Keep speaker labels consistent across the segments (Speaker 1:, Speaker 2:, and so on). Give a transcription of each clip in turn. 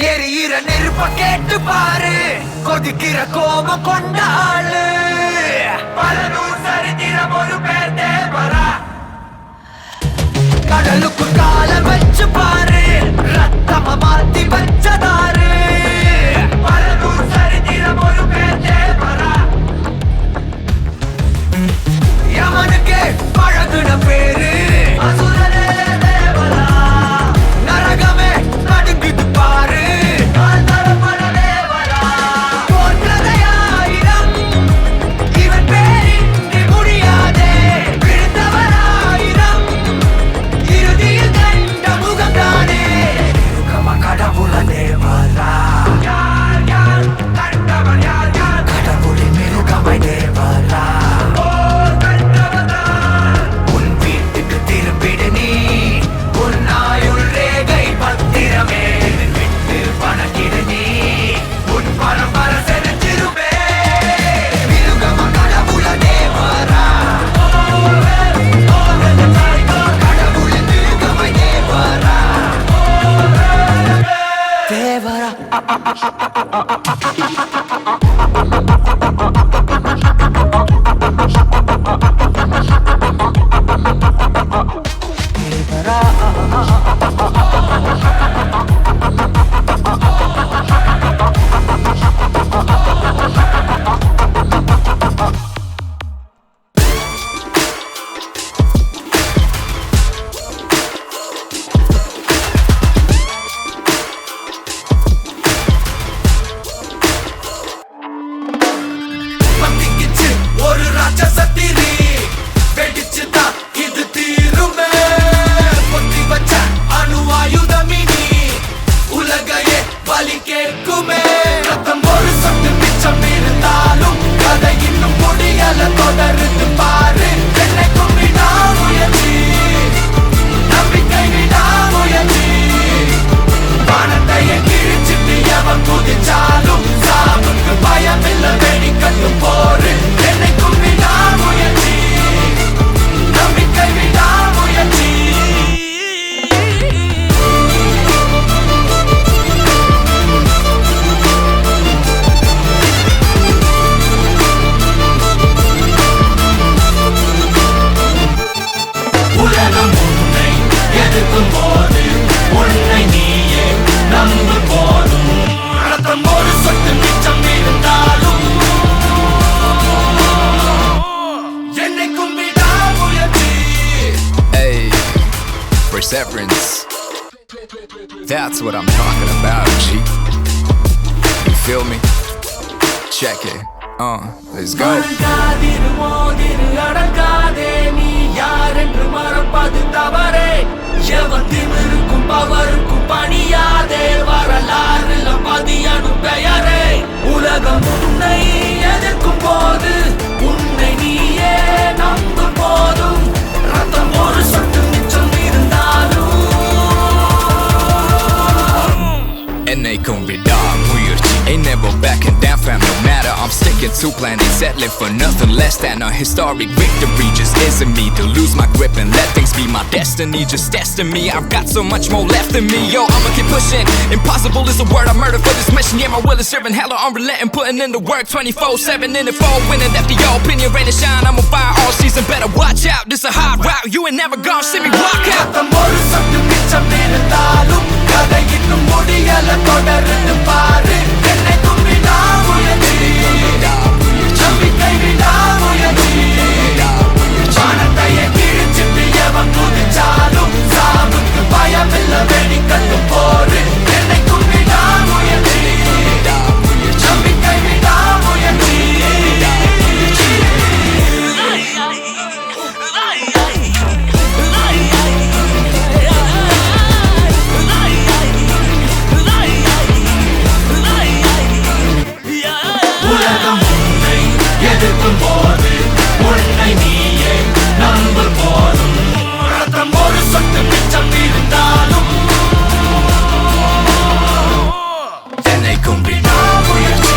Speaker 1: எரியிற நெருப்ப கேட்டு பாரு, கொதிக்கிற கோபம் கொண்டாளு. பல நூறு சரித்திரம் ஒரு பேர் தேவரா. கடலுக்கு கால வச்சு பாரு, ரத்தம மாத்தி வச்சதாரு. பல நூறு சரித்திரம் ஒரு பேர் தேவரா. யமனுக்கு பழகுன பேரு அசுரனே தேவரா. நரகமே நடுங்குது பாரு, கால்தரப்பட தேவரா. போற்றதையாயிரம் இவன் பேரின்றி முடியாதே. விழுந்தவராயிரம் இறுதியில் கண்ட முகம்தானே. இருக்கமா கடவுள தேவரா. யார் யார் கண்டவன் யார் யார்? கடவுளின் மிருகமை Devara.
Speaker 2: Perseverance, that's what I'm talking about, G. You feel me? Check it, let's go.
Speaker 1: உலகம் உன்னை எதிர்க்கும் போது உன்னை நீயே நம்பும் போதும் ரத்தம் ஒரு சொட்டு மிச்சம் இருந்தாலும்
Speaker 2: too planning, settling for nothing less than a historic victory. Just isn't me to lose my grip and let things be my destiny. Just testing me, I've got so much more left in me. Yo, I'ma keep pushing. Impossible is a word I murder for this mission. Yeah, my will is serving hella unrelenting, putting in the work 24/7 in the fall, winning after your opinion, rain and shine. I'm on fire all season, better watch out. This a hard route, you ain't never gonna see me walk out.
Speaker 1: ஒரு சொட்டு மிச்சம் இருந்தாலும் கதை இன்னும் முடியல, தொடர்ந்து பாரு. என்னை கும்பிடா முயற்சி, நம்பிக்கை விடா முயற்சி. வானத்தையே கிழிச்சிட்டு எவன் குதிச்சாலும் சாவுக்கு பயமில்ல, வெடிக்கட்டும் போரு. என்னை கும்பிடா முயற்சி, நம்பிக்கை விடா முயற்சி. உலகம் உன்னை எதிர்க்கும் போது உன்னை நீயே நம்பும் போதும் ரத்தம் ஒரு சொட்டு மிச்சம் இருந்தாலும் என்னை கும்பிடா முயற்சி.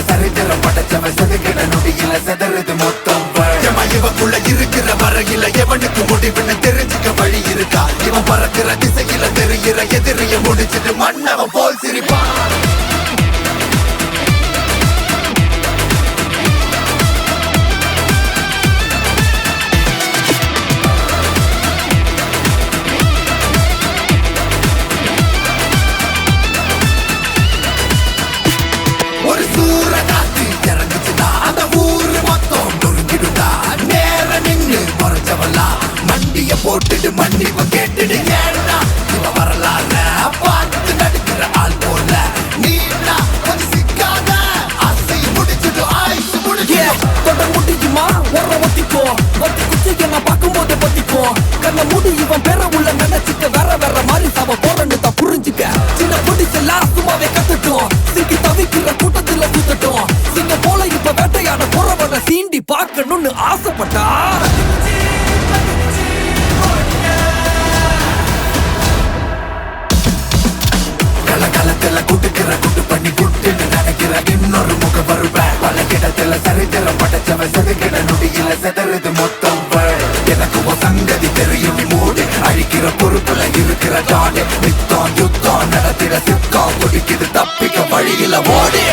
Speaker 1: சரித்திரம் படைச்சவன் செதுக்கிட நொடியில செதறது மொத்தம். இவக்குள்ள இருக்கிற வரையில எவனுக்கு முடிவுன்னு தெரிஞ்சுக்க வழி இருக்கா? இவன் பறக்கிற திசையில தெரிகிற எதிரிய முடிச்சிட்டு மன்னவன் போல் சிரிப்பான். ஒரு சூற காத்து இறங்குச்சுன்னா அந்த ஊரு மொத்தம் நொறுங்கிடுதா. நேர நின்னு மறைச்சவல்லா மண்டிய போட்டுடு, மன்னிப்பு கேட்டுடு. ஏன்னா இவ வரலாற பார்த்து நடிக்கிற ஆள் போல நீனா கொஞ்சம் சிக்காத. ஆசை முடிச்சுட்டு ஆயுசு முடிச்சு
Speaker 3: தொட முடியுமா ஒர ஒத்திக்கோ, ஒத்தி குச்சிய நான் பார்க்கும் போது பத்திக்கோ. கண்ண முடி இவன் பெற உள்ள நினைச்சுக்க, வேற வேற மாதிரி சாவ போறன்னு தான் புரிஞ்சுக்க. சின்ன புடிச்செல்லாம் சும்மாவே கத்துட்டோம், சிக்கி தவிக்கிற கூட்டத்துல சுத்தட்டும். சிங்க போல இப்ப வேட்டையாட போறவன சீண்டி பார்க்கணும்னு ஆசைப்பட்டா.
Speaker 1: கலகலத்துல குட்டுக்கிற குட்டு பண்ணி குட்டுன்னு நினைக்கிற இன்னொரு முக வருவேன். பல கிடத்துல சரித்திரம் படைச்சவன் செதுக்கிட நொடியில செதறது மொத்தம். எனக்கு ஒரு சங்கதி தெரியும், நீ மூடு அழிக்கிற பொறுப்புல இருக்கிற டாடு. நித்தம் யுத்தம் நடத்திட சித்தம் துடிக்குது, தப்பிக்க வழியில ஓடி.